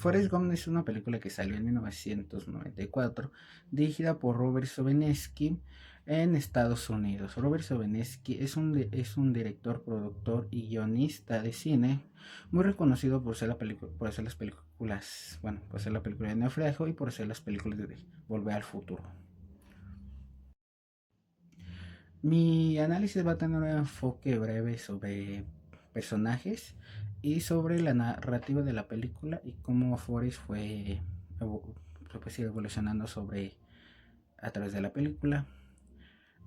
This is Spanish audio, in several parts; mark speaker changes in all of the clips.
Speaker 1: Forrest Gump es una película que salió en 1994, dirigida por Robert Sobeneski en Estados Unidos. Robert Sobeneski es un director, productor y guionista de cine muy reconocido por hacer, por hacer las películas, bueno, por hacer la película de Naufragio y por hacer las películas de Volver al Futuro. Mi análisis va a tener un enfoque breve sobre personajes y sobre la narrativa de la película y cómo Forrest fue pues, evolucionando sobre a través de la película.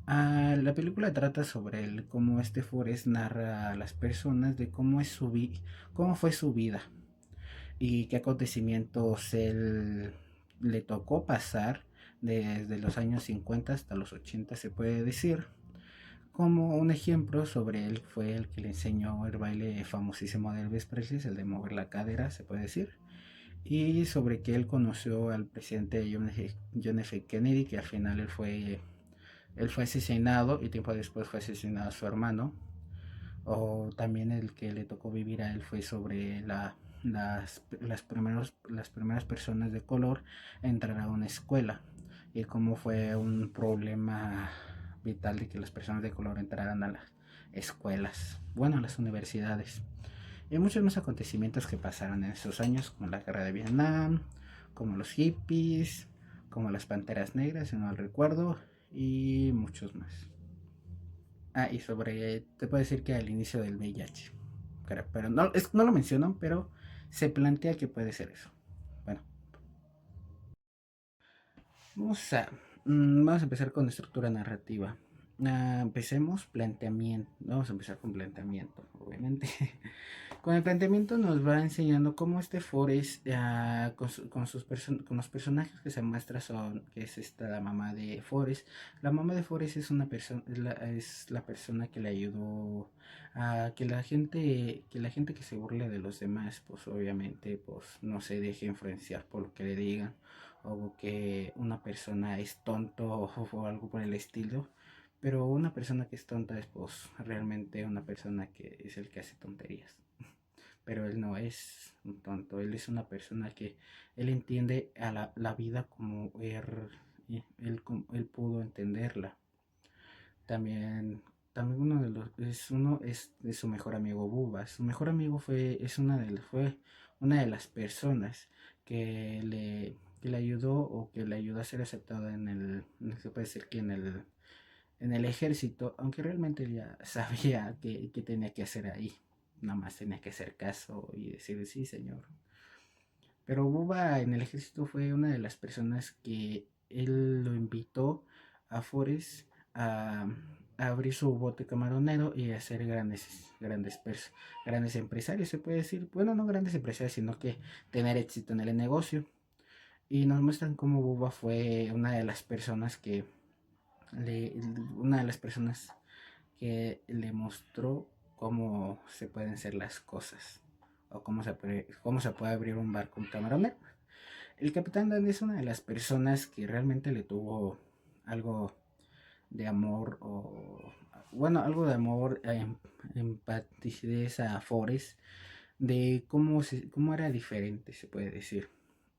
Speaker 1: La película trata sobre cómo este Forrest narra a las personas de cómo es cómo fue su vida y qué acontecimientos él le tocó pasar desde los años 50 hasta los 80, se puede decir. Como un ejemplo sobre él fue el que le enseñó el baile famosísimo de Elvis Presley, el de mover la cadera, se puede decir. Y sobre que él conoció al presidente John F. Kennedy, que al final él fue asesinado y tiempo después fue asesinado su hermano. O también el que le tocó vivir a él fue sobre las primeras personas de color a entrar a una escuela y cómo fue un problema vital de que las personas de color entraran a las escuelas, bueno, a las universidades. Y muchos más acontecimientos que pasaron en esos años, como la guerra de Vietnam, como los hippies, como las panteras negras, si no mal recuerdo, y muchos más. Y sobre, te puedo decir que al inicio del VIH, pero no, no lo menciono, pero se plantea que puede ser eso. Bueno, vamos a, vamos a empezar con estructura narrativa. Empecemos planteamiento. Vamos a empezar con planteamiento, obviamente. Con el planteamiento nos va enseñando cómo este Forrest, con los personajes que se muestra son, que es esta la mamá de Forrest. La mamá de Forrest es una persona, es la persona que le ayudó a que la gente que se burle de los demás, pues obviamente, pues no se deje influenciar por lo que le digan o que una persona es tonto o algo por el estilo. Pero una persona que es tonta es pues realmente una persona que es el que hace tonterías. Pero él no es un tonto, él es una persona que él entiende a la vida como él pudo entenderla. También, también uno es de su mejor amigo Buba. Su mejor amigo fue una de las personas que le ayudó o que le ayudó a ser aceptado se puede decir que en el ejército, aunque realmente él ya sabía que tenía que hacer ahí. Nada más tenía que hacer caso y decir sí, señor. Pero Buba en el ejército fue una de las personas que él lo invitó a Forrest a abrir su bote camaronero y a ser grandes empresarios, se puede decir. Bueno, no grandes empresarios, sino que tener éxito en el negocio. Y nos muestran cómo Buba fue le, una de las personas que le mostró cómo se pueden hacer las cosas o cómo se puede abrir un barco un camaronero. El capitán Dan es una de las personas que realmente le tuvo algo de amor o bueno, algo de amor, empatizar a Forrest de cómo era diferente, se puede decir.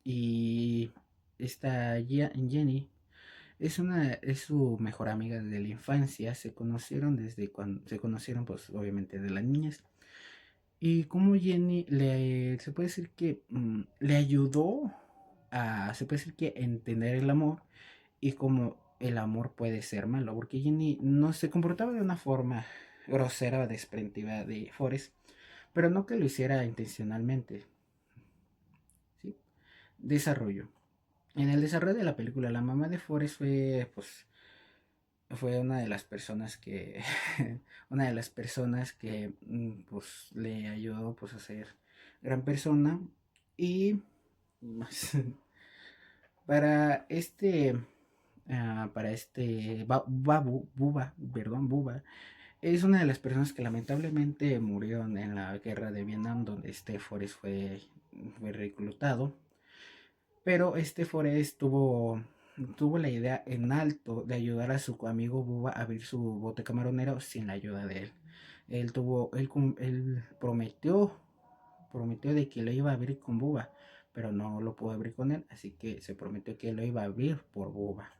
Speaker 1: Y esta Jenny es su mejor amiga desde la infancia. Se conocieron se conocieron, pues, obviamente, de las niñas. Y como Jenny se puede decir que le ayudó se puede decir que entender el amor y cómo el amor puede ser malo. Porque Jenny no se comportaba de una forma grosera o desprendida de Forrest, pero no que lo hiciera intencionalmente. ¿Sí? Desarrollo. En el desarrollo de la película, la mamá de Forrest fue una de las personas que una de las personas que pues le ayudó pues a ser gran persona y más para Buba es una de las personas que lamentablemente murieron en la guerra de Vietnam donde este Forrest fue reclutado, pero este Forrest tuvo la idea en alto de ayudar a su amigo Buba a abrir su bote camaronero sin la ayuda de él. Él prometió de que lo iba a abrir con Buba, pero no lo pudo abrir con él, así que se prometió que lo iba a abrir por Bubba.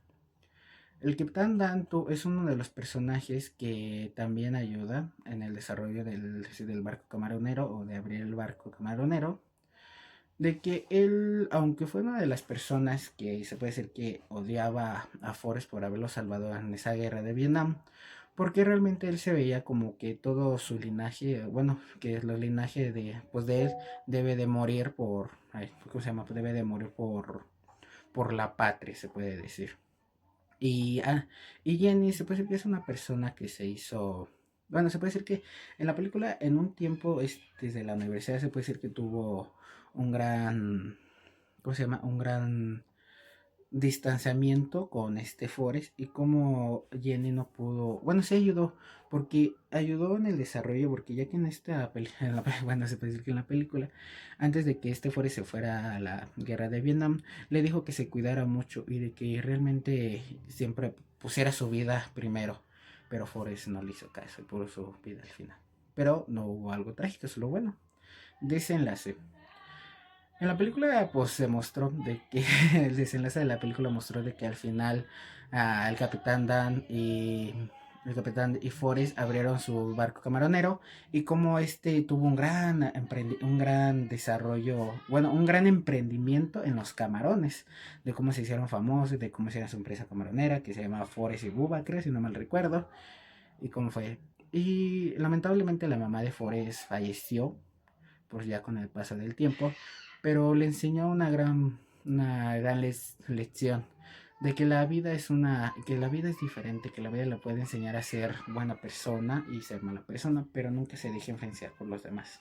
Speaker 1: El Capitán Danto es uno de los personajes que también ayuda en el desarrollo del barco camaronero o de abrir el barco camaronero. De que él, aunque fue una de las personas que se puede decir que odiaba a Forrest por haberlo salvado en esa guerra de Vietnam, porque realmente él se veía como que todo su linaje, bueno, que el linaje de, pues de él debe de morir por, ay, ¿cómo se llama? Debe de morir por la patria, se puede decir. Y, y Jenny se puede decir que es una persona que se hizo, bueno, se puede decir que en la película en un tiempo, desde la universidad se puede decir que tuvo un gran, ¿cómo se llama? Un gran distanciamiento con Forrest y como Jenny no pudo, bueno, sí ayudó, porque ayudó en el desarrollo, porque ya que en esta película, bueno, se puede decir que en la película, antes de que Forrest se fuera a la guerra de Vietnam, le dijo que se cuidara mucho y de que realmente siempre pusiera su vida primero, pero Forrest no le hizo caso y puso su vida al final. Pero no hubo algo trágico, es lo bueno. Desenlace. En la película pues se mostró de que el desenlace de la película mostró de que al final el capitán Dan y el capitán y Forrest abrieron su barco camaronero y como tuvo un gran desarrollo, bueno, un gran emprendimiento en los camarones, de cómo se hicieron famosos, de cómo hicieron su empresa camaronera que se llama Forrest y Bubba, creo, si no mal recuerdo, y cómo fue. Y lamentablemente la mamá de Forrest falleció pues ya con el paso del tiempo, pero le enseñó una gran lección de que la vida que la vida es diferente, que la vida le puede enseñar a ser buena persona y ser mala persona, pero nunca se deje influenciar por los demás.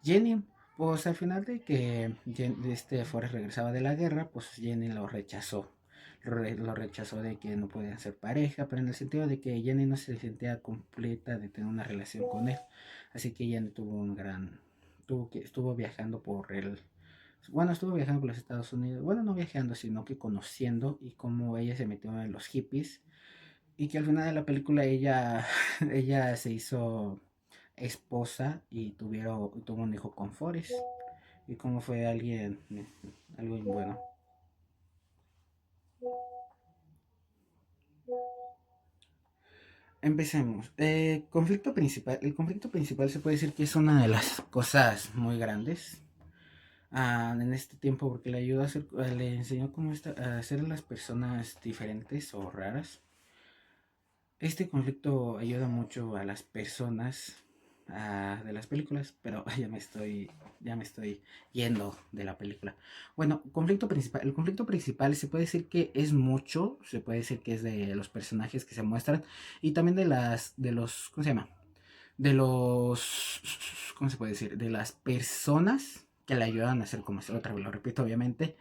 Speaker 1: Jenny, pues al final de que Forrest regresaba de la guerra, pues Jenny lo rechazó. Lo rechazó de que no podían ser pareja, pero en el sentido de que Jenny no se sentía completa de tener una relación con él. Así que Jenny estuvo viajando bueno, estuvo viajando por los Estados Unidos. Bueno, no viajando, sino que conociendo y cómo ella se metió en los hippies. Y que al final de la película ella, ella se hizo esposa y tuvo un hijo con Forrest. Y como fue algo bueno. Empecemos. El conflicto principal se puede decir que es una de las cosas muy grandes en este tiempo porque le ayudó le enseñó a hacer a las personas diferentes o raras. Este conflicto ayuda mucho a las personas de las películas, pero ya me estoy yendo de la película. Bueno, el conflicto principal se puede decir que es mucho, se puede decir que es de los personajes que se muestran y también de los, ¿cómo se llama? ¿Cómo se puede decir? De las personas que le ayudan a hacer como otra vez lo repito, obviamente,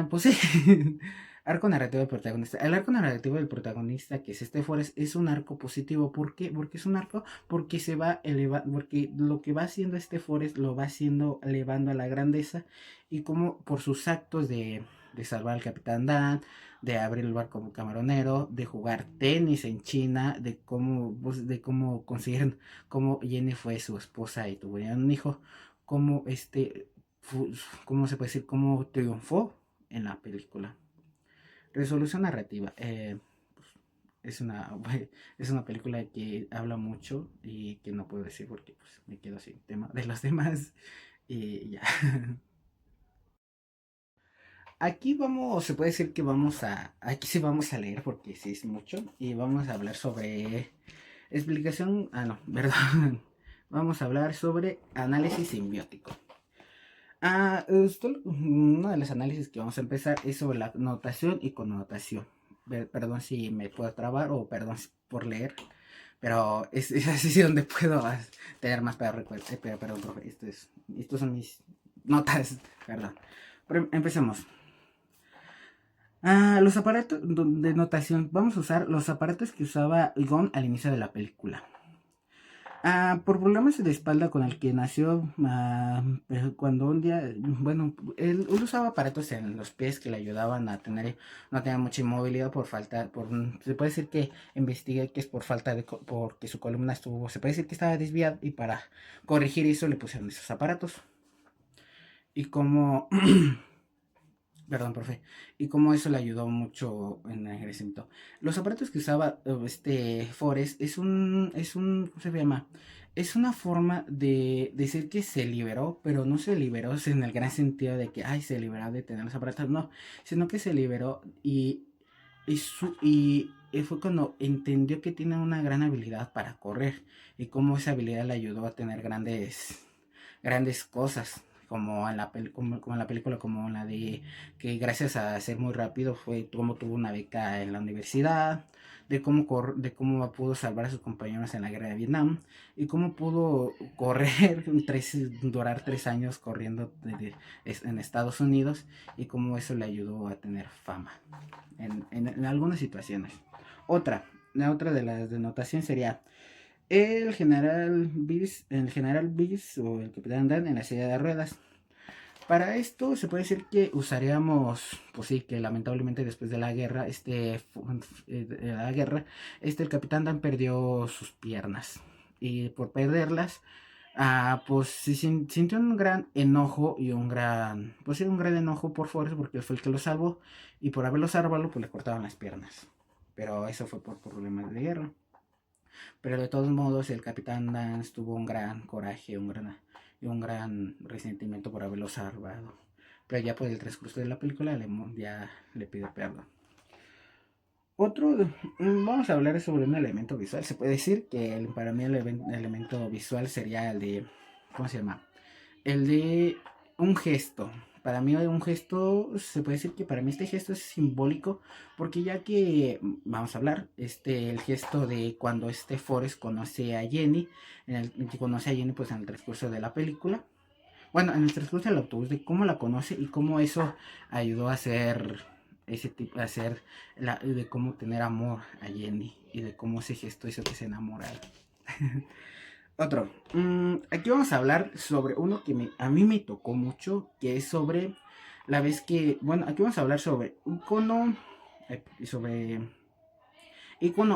Speaker 1: pues sí, arco narrativo del protagonista. El arco narrativo del protagonista, que es Forrest, es un arco positivo. ¿Por qué? Porque es un arco porque se va elevando, porque lo que va haciendo Forrest lo va haciendo elevando a la grandeza y como por sus actos de salvar al Capitán Dan, de abrir el barco camaronero, de jugar tenis en China, de cómo consiguieron, cómo Jenny fue su esposa y tuvieron un hijo, cómo ¿cómo se puede decir? ¿Cómo triunfó en la película? Resolución narrativa. Pues, es una, es una película que habla mucho y que no puedo decir porque pues, me quedo sin tema de los demás. Y ya. Aquí se puede decir que aquí sí vamos a leer porque sí es mucho y vamos a hablar sobre no, perdón. Vamos a hablar sobre análisis simbiótico. Uno de los análisis que vamos a empezar es sobre la notación y connotación. Perdón si me puedo trabar o perdón por leer, pero es así donde puedo tener más para recuerdo. Perdón, profe, estos son mis notas, perdón. Pero empecemos. Los aparatos de notación. Vamos a usar los aparatos que usaba Gon al inicio de la película. Por problemas de espalda con el que nació, cuando un día, bueno, él usaba aparatos en los pies que le ayudaban no tener mucha inmovilidad se puede decir que investigué que es por porque su columna se puede decir que estaba desviada y para corregir eso le pusieron esos aparatos. y cómo, perdón, profe, y cómo eso le ayudó mucho en el crecimiento. Los aparatos que usaba Forrest ¿cómo se llama? Es una forma de decir que se liberó, pero no se liberó en el gran sentido de que, ay, se liberó de tener los aparatos, no, sino que se liberó y fue cuando entendió que tiene una gran habilidad para correr y cómo esa habilidad le ayudó a tener grandes cosas, como en la película, como en la de que gracias a ser muy rápido fue como tuvo una beca en la universidad, de cómo pudo salvar a sus compañeros en la guerra de Vietnam y cómo pudo correr, durar 3 años corriendo en Estados Unidos y cómo eso le ayudó a tener fama en algunas situaciones. La otra de las denotaciones sería el general Bis o el capitán Dan en la silla de ruedas. Para esto se puede decir que usaríamos, pues sí, que lamentablemente después de la guerra, el capitán Dan perdió sus piernas y por perderlas, pues sí, sintió un gran enojo y pues sí, un gran enojo por Forrest porque él fue el que lo salvó y por haberlo salvado, pues le cortaban las piernas. Pero eso fue por problemas de guerra. Pero de todos modos, el capitán Dance tuvo un gran coraje, un gran resentimiento por haberlo salvado. Pero ya por el transcurso de la película ya le pide perdón. Vamos a hablar sobre un elemento visual. Se puede decir que para mí el elemento visual sería el de, ¿cómo se llama? El de un gesto. Para mí un gesto, se puede decir que para mí este gesto es simbólico, porque ya que vamos a hablar, el gesto de cuando Forrest conoce a Jenny, que conoce a Jenny pues en el transcurso de la película, bueno, en el transcurso del autobús, de cómo la conoce y cómo eso ayudó a hacer de cómo tener amor a Jenny y de cómo ese gesto hizo que se enamorara. Otro. Aquí vamos a hablar sobre uno que a mí me tocó mucho, que es sobre la vez que, bueno, aquí vamos a hablar sobre icono,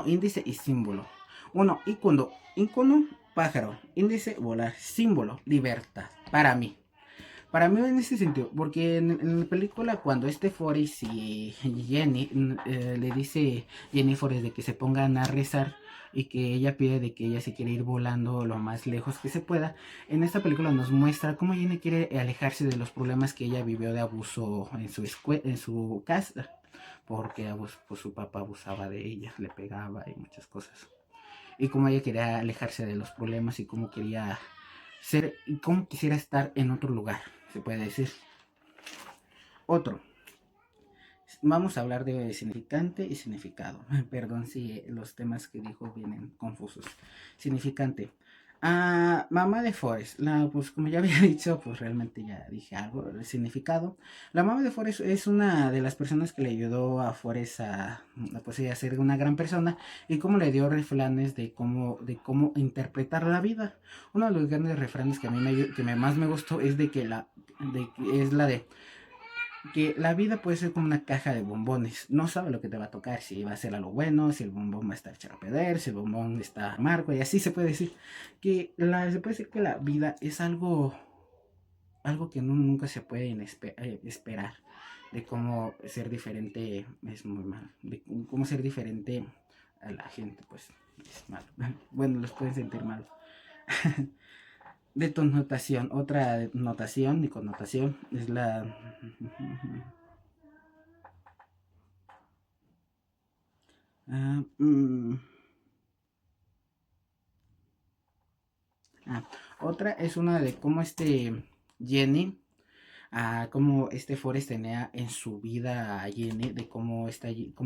Speaker 1: índice y símbolo. Uno, icono, pájaro, índice, volar, símbolo, libertad, para mí. Para mí en ese sentido, porque en la película cuando Forrest y Jenny le dice Jenny Forrest de que se pongan a rezar y que ella pide de que ella se quiere ir volando lo más lejos que se pueda, en esta película nos muestra cómo Jenny quiere alejarse de los problemas que ella vivió de abuso en su casa, porque pues, su papá abusaba de ella, le pegaba y muchas cosas. Y cómo ella quería alejarse de los problemas y cómo quería y cómo quisiera estar en otro lugar, se puede decir. Otro. Vamos a hablar de significante y significado. Perdón si los temas que dijo vienen confusos. Significante. Mamá de Forrest. Pues como ya había dicho, pues realmente ya dije algo del significado. La mamá de Forrest es una de las personas que le ayudó a Forrest pues, a ser una gran persona y cómo le dio refranes de cómo interpretar la vida. Uno de los grandes refranes que a mí más me gustó es es la de que la vida puede ser como una caja de bombones. No sabe lo que te va a tocar, si va a ser algo bueno, si el bombón va a estar echado a perder, si el bombón está amargo, y así se puede decir. Se puede decir que la vida es algo que nunca se puede esperar. De cómo ser diferente es muy mal. De cómo ser diferente a la gente, pues es malo. Bueno, los pueden sentir mal. De tu notación, otra notación y connotación es la Ah, mm, Otra es una de cómo Jenny, cómo Forrest tenía en su vida a Jenny, de cómo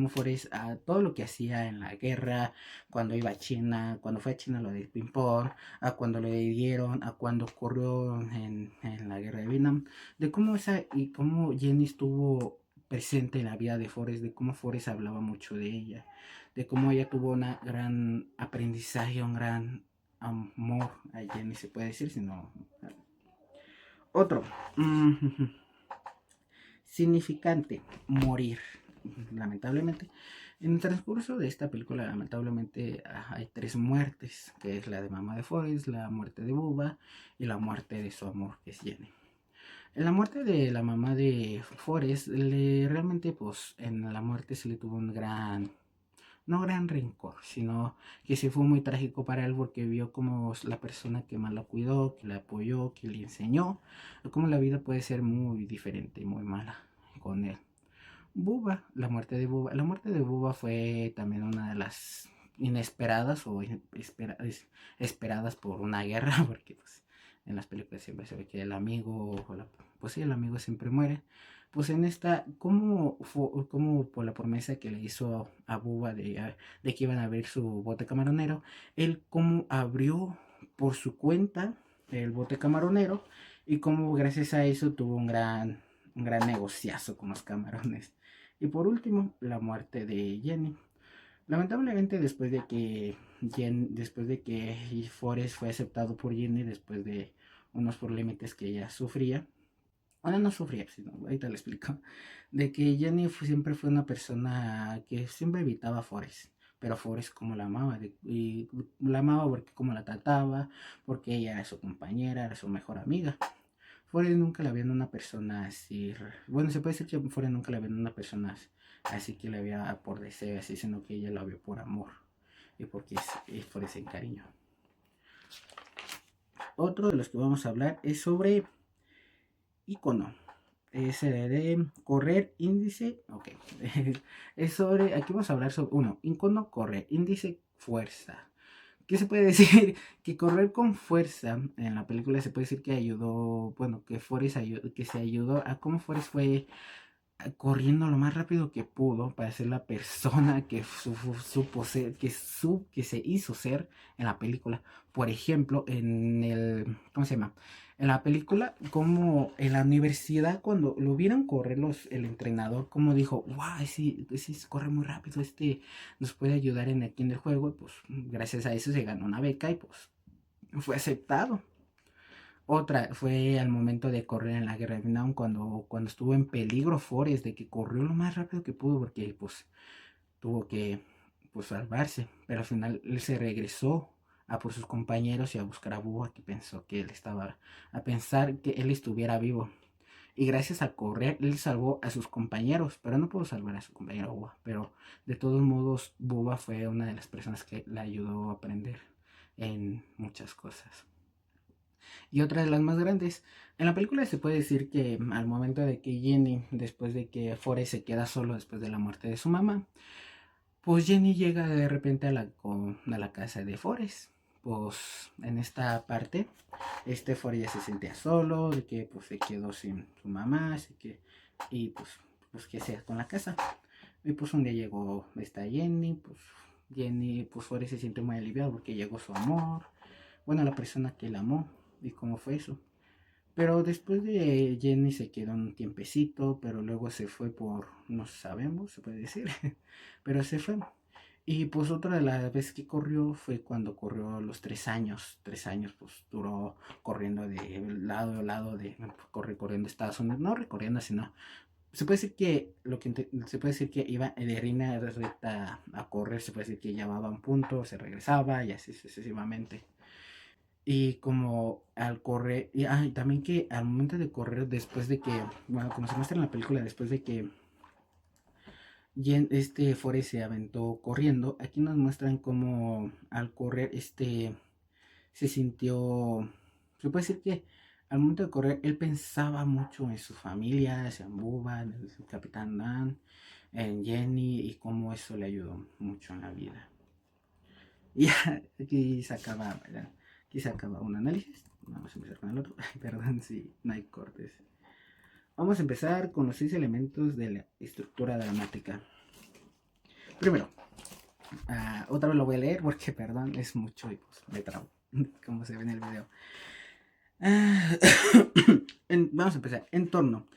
Speaker 1: Forrest, todo lo que hacía en la guerra, cuando iba a China, cuando fue a China lo de ping-pong, a cuando le dieron, a cuando corrió en la guerra de Vietnam, de cómo Jenny estuvo presente en la vida de Forrest, de cómo Forrest hablaba mucho de ella, de cómo ella tuvo un gran aprendizaje, un gran amor a Jenny, se puede decir, sino otro. Significante, morir. Lamentablemente, en el transcurso de esta película, lamentablemente hay 3 muertes, que es la de mamá de Forrest, la muerte de Bubba y la muerte de su amor, que es Jenny. En la muerte de la mamá de Forrest, realmente pues en la muerte se le tuvo un gran, no gran rencor, sino que se fue muy trágico para él porque vio como la persona que más lo cuidó, que le apoyó, que le enseñó, cómo la vida puede ser muy diferente, muy mala con él. Buba, la muerte de Buba fue también una de las inesperadas o esperadas por una guerra, porque pues en las películas siempre se ve que el amigo, pues sí, el amigo siempre muere. Pues en esta, como por la promesa que le hizo a Buba de que iban a abrir su bote camaronero, él como abrió por su cuenta el bote camaronero y como gracias a eso tuvo un gran negociazo con los camarones. Y por último, la muerte de Jenny. Lamentablemente después de que Forrest fue aceptado por Jenny después de unos problemas que ella sufría, bueno, no sufría, sino ahorita le explico, de que Jenny siempre fue una persona que siempre evitaba a Forrest, pero Forrest como la amaba, y la amaba porque como la trataba, porque ella era su compañera, era su mejor amiga. Forrest nunca la vio en una persona así. Bueno, se puede decir que Forrest nunca la vio en una persona así que la veía por deseo, así, sino que ella la vio por amor y porque es por ese cariño. Otro de los que vamos a hablar es sobre icono. Es de correr índice. Ok. Es sobre. Aquí vamos a hablar sobre. Uno, icono correr, índice fuerza. ¿Qué se puede decir? Que correr con fuerza en la película se puede decir que ayudó, bueno, que Forrest que se ayudó a cómo Forrest fue corriendo lo más rápido que pudo para ser la persona que supo ser, que se hizo ser en la película. Por ejemplo, en el, ¿cómo se llama? En la película, como en la universidad, cuando lo vieron correr el entrenador, como dijo, wow, sí, corre muy rápido, nos puede ayudar aquí en el juego, y pues gracias a eso se ganó una beca y pues fue aceptado. Otra fue al momento de correr en la guerra de Vietnam, cuando estuvo en peligro Forrest, de que corrió lo más rápido que pudo, porque pues tuvo que pues, salvarse. Pero al final él se regresó a por sus compañeros y a buscar a Búa, que pensó que él estaba, a pensar que él estuviera vivo. Y gracias a correr, él salvó a sus compañeros, pero no pudo salvar a su compañero Búa. Pero de todos modos, Búa fue una de las personas que le ayudó a aprender en muchas cosas. Y otra de las más grandes. En la película se puede decir que al momento de que Jenny, después de que Forrest se queda solo después de la muerte de su mamá, pues Jenny llega de repente a la casa de Forrest. Pues en esta parte, Forrest ya se sentía solo, de que pues se quedó sin su mamá, así que, y pues que sea con la casa. Y pues un día llegó esta Jenny, pues Forrest se siente muy aliviado porque llegó su amor, bueno, la persona que la amó, y cómo fue eso. Pero después de Jenny se quedó un tiempecito, pero luego se fue por, no sabemos, se puede decir, pero se fue. Y pues otra de las veces que corrió fue cuando corrió los 3 años. 3 años pues duró corriendo de lado a lado, corriendo Estados Unidos, no recorriendo, sino se puede decir que se puede decir que iba de línea recta a correr, se puede decir que llevaba un punto, se regresaba y así sucesivamente. Y como al correr, y también que al momento de correr, después de que, bueno, como se muestra en la película, después de que Forrest se aventó corriendo, aquí nos muestran cómo al correr, se sintió, se puede decir que al momento de correr, él pensaba mucho en su familia, en Bubba, en el Capitán Dan, en Jenny, y cómo eso le ayudó mucho en la vida. Y aquí se acaba, ¿verdad? Aquí se acaba un análisis. Vamos a empezar con el otro. Perdón si no hay cortes. Vamos a empezar con los 6 elementos de la estructura dramática. Primero, otra vez lo voy a leer porque, perdón, es mucho y pues me trabo, como se ve en el video. Vamos a empezar. Entorno.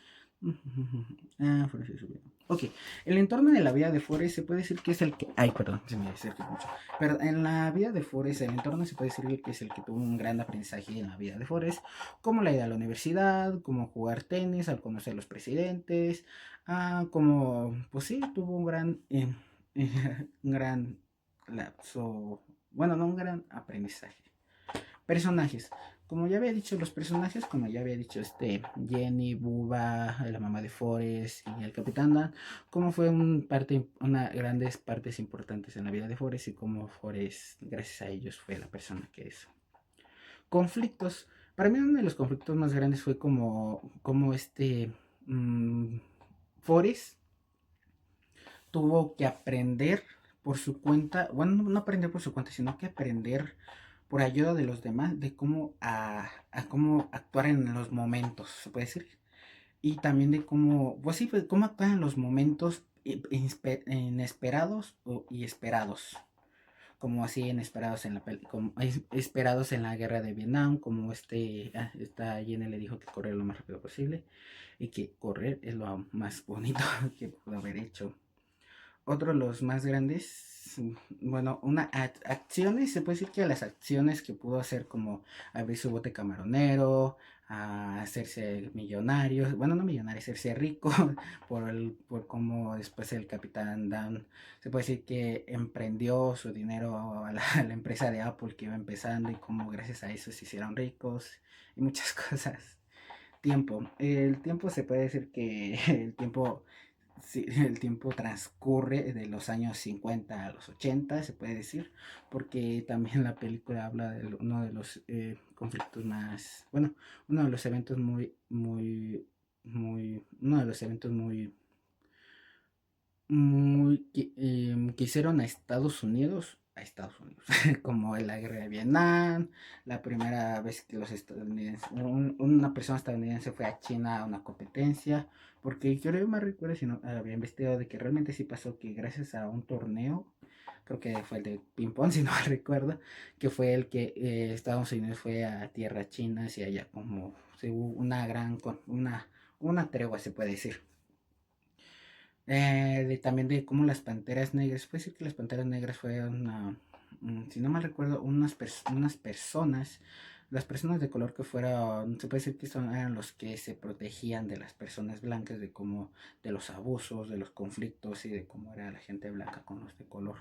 Speaker 1: Ok, el entorno de la vida de Forrest se puede decir que es el que. Ay, perdón, se me acerca mucho. Pero en la vida de Forrest, el entorno se puede decir que es el que tuvo un gran aprendizaje en la vida de Forrest, como la ida a la universidad, como jugar tenis, al conocer a los presidentes, como, pues sí, tuvo un un gran lapso, bueno, no un gran aprendizaje. Personajes. Como ya había dicho, los personajes, como ya había dicho, Jenny, Bubba, la mamá de Forrest y el Capitán Dan, como fue una grandes partes importantes en la vida de Forrest y como Forrest, gracias a ellos, fue la persona que es. Conflictos. Para mí uno de los conflictos más grandes fue como mmm, Forrest tuvo que aprender por su cuenta, bueno, no aprender por su cuenta, sino que aprender por ayuda de los demás de a cómo actuar en los momentos, se puede decir. Y también de cómo, pues sí, pues, cómo actuar en los momentos inesperados y esperados. Como así inesperados en como esperados en la guerra de Vietnam, como esta Jenny le dijo que correr lo más rápido posible y que correr es lo más bonito que pudo haber hecho. Otro de los más grandes, bueno, acciones, se puede decir que las acciones que pudo hacer como abrir su bote camaronero, a hacerse millonario, bueno, no millonario, hacerse rico por cómo después el Capitán Dan, se puede decir que emprendió su dinero a la empresa de Apple que iba empezando y cómo gracias a eso se hicieron ricos y muchas cosas. Tiempo. El tiempo se puede decir que el tiempo, sí, el tiempo transcurre de los años 50 a los 80, se puede decir, porque también la película habla de uno de los conflictos más, bueno, uno de los eventos uno de los eventos que hicieron a Estados Unidos, como en la guerra de Vietnam, la primera vez que los estadounidenses, una persona estadounidense fue a China a una competencia, porque yo me recuerdo, si no había investigado de que realmente sí pasó que gracias a un torneo, creo que fue el de ping pong, si no me recuerdo, que fue el que Estados Unidos fue a tierras chinas y allá como se hubo una tregua, se puede decir. También de cómo las panteras negras, puede decir que las panteras negras fueron, si no mal recuerdo, unas personas, las personas de color que fueron, se puede decir que eran los que se protegían de las personas blancas, de los abusos, de los conflictos y de cómo era la gente blanca con los de color.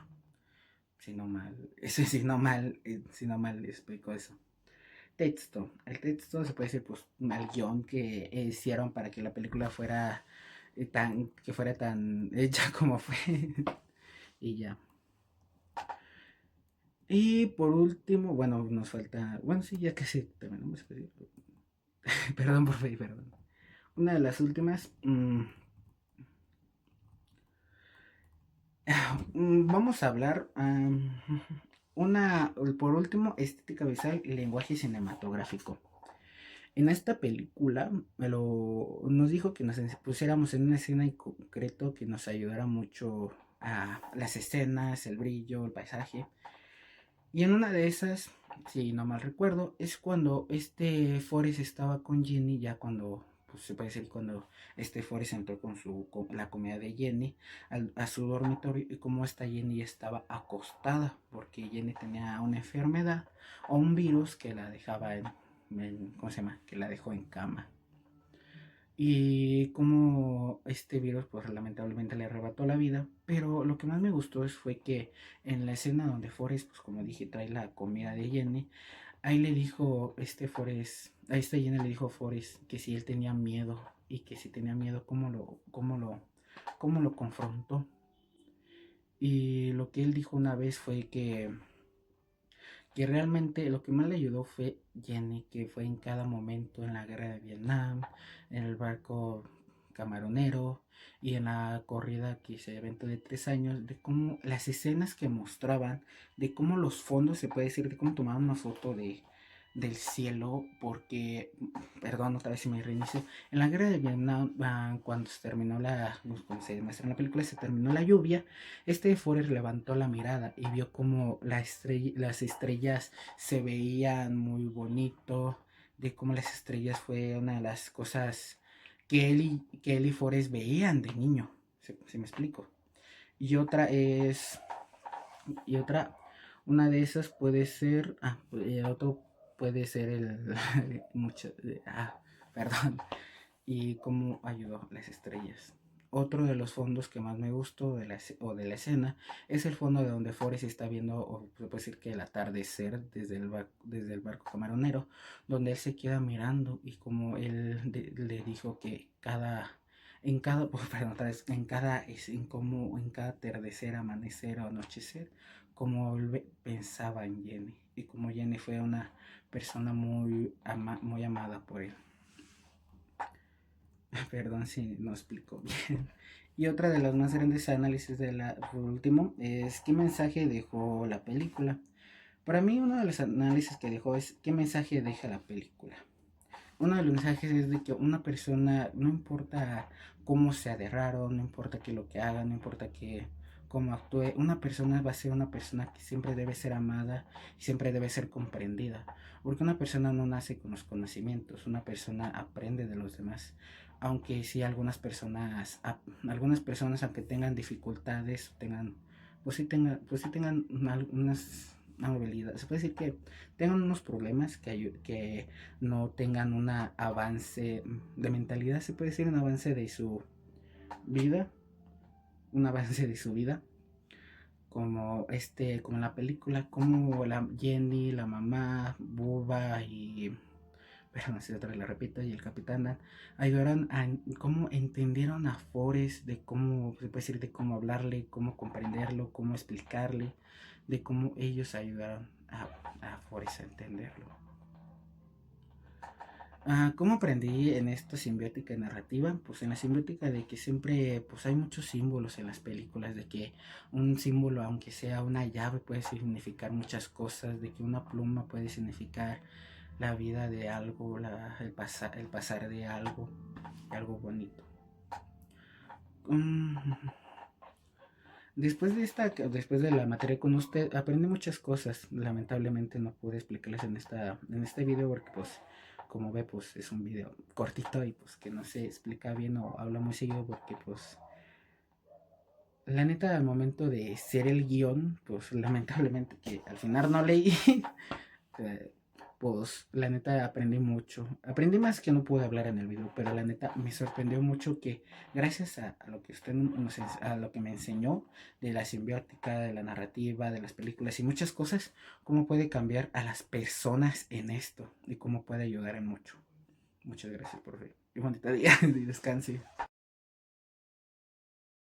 Speaker 1: Si no mal, eso si no mal explico eso. Texto. El texto se puede decir pues al guión que hicieron para que la película fuera que fuera tan hecha como fue. Y ya. Y por último, bueno, nos falta. Bueno, sí, ya casi terminamos. Perdón por pedir perdón. Una de las últimas. Vamos a hablar. Por último, estética visual y lenguaje cinematográfico. En esta película nos dijo que nos pusiéramos en una escena en concreto que nos ayudara mucho a las escenas, el brillo, el paisaje. Y en una de esas, si no mal recuerdo, es cuando Forrest estaba con Jenny, ya cuando, pues se puede decir cuando Forrest entró con la comida de Jenny a su dormitorio y como esta Jenny estaba acostada porque Jenny tenía una enfermedad o un virus que la dejaba ¿cómo se llama? Que la dejó en cama. Y como este virus pues lamentablemente le arrebató la vida, pero lo que más me gustó fue que en la escena donde Forrest, pues como dije, trae la comida de Jenny, ahí le dijo a esta Jenny le dijo a Forrest que si él tenía miedo y que si tenía miedo, cómo lo confrontó. Y lo que él dijo una vez fue que realmente lo que más le ayudó fue Jenny, que fue en cada momento en la guerra de Vietnam, en el barco camaronero y en la corrida que se evento de 3 años, de cómo las escenas que mostraban, de cómo los fondos, se puede decir, de cómo tomaban una foto del cielo, porque, perdón, otra vez si me reinicio, en la guerra de Vietnam, cuando se terminó cuando se demuestra en la película, se terminó la lluvia, Forrest levantó la mirada y vio como las estrellas se veían muy bonito, de cómo las estrellas fue una de las cosas que él y Forrest veían de niño, si me explico. Y otra es, y otra, una de esas puede ser, el otro puede ser mucho, perdón, y cómo ayudó las estrellas. Otro de los fondos que más me gustó de la escena es el fondo de donde Forrest está viendo, o se puede decir que el atardecer desde el barco camaronero, donde él se queda mirando y como le dijo que perdón, otra vez, en cada atardecer, amanecer o anochecer, como él pensaba en Jenny y como Jenny fue una persona muy amada por él. Perdón si no explico bien. Y otra de los más grandes análisis por último, es qué mensaje dejó la película. Para mí uno de los análisis que dejó es qué mensaje deja la película. Uno de los mensajes es de que una persona, no importa cómo sea de raro, no importa que lo que haga, no importa que cómo actúe, una persona va a ser una persona que siempre debe ser amada y siempre debe ser comprendida. Porque una persona no nace con los conocimientos, una persona aprende de los demás. Aunque sí algunas personas aunque tengan dificultades, pues sí tengan algunas habilidades, se puede decir que tengan unos problemas que no tengan un avance de mentalidad, se puede decir un avance de su vida, un avance de su vida, como en la película, como la Jenny, la mamá, Bubba y pero no sé, otra vez la repito, y el capitán Dan ayudaron a cómo entendieron a Forrest, de cómo, se puede decir, de cómo hablarle, cómo comprenderlo, cómo explicarle, de cómo ellos ayudaron a Forrest a entenderlo. ¿Cómo aprendí en esta simbiótica narrativa? Pues en la simbiótica de que siempre pues hay muchos símbolos en las películas, de que un símbolo, aunque sea una llave, puede significar muchas cosas, de que una pluma puede significar la vida de algo, el pasar de algo bonito. Después de la materia con usted, aprendí muchas cosas. Lamentablemente no pude explicarles en este video porque pues como ve pues es un video cortito y pues que no se explica bien o habla muy seguido porque pues la neta al momento de ser el guión pues lamentablemente que al final no leí. Pues la neta aprendí mucho. Aprendí más que no pude hablar en el video, pero la neta me sorprendió mucho que gracias a lo que a lo que me enseñó de la simbiótica, de la narrativa, de las películas y muchas cosas, cómo puede cambiar a las personas en esto y cómo puede ayudar en mucho. Muchas gracias, profe. Y bonito día y descanse.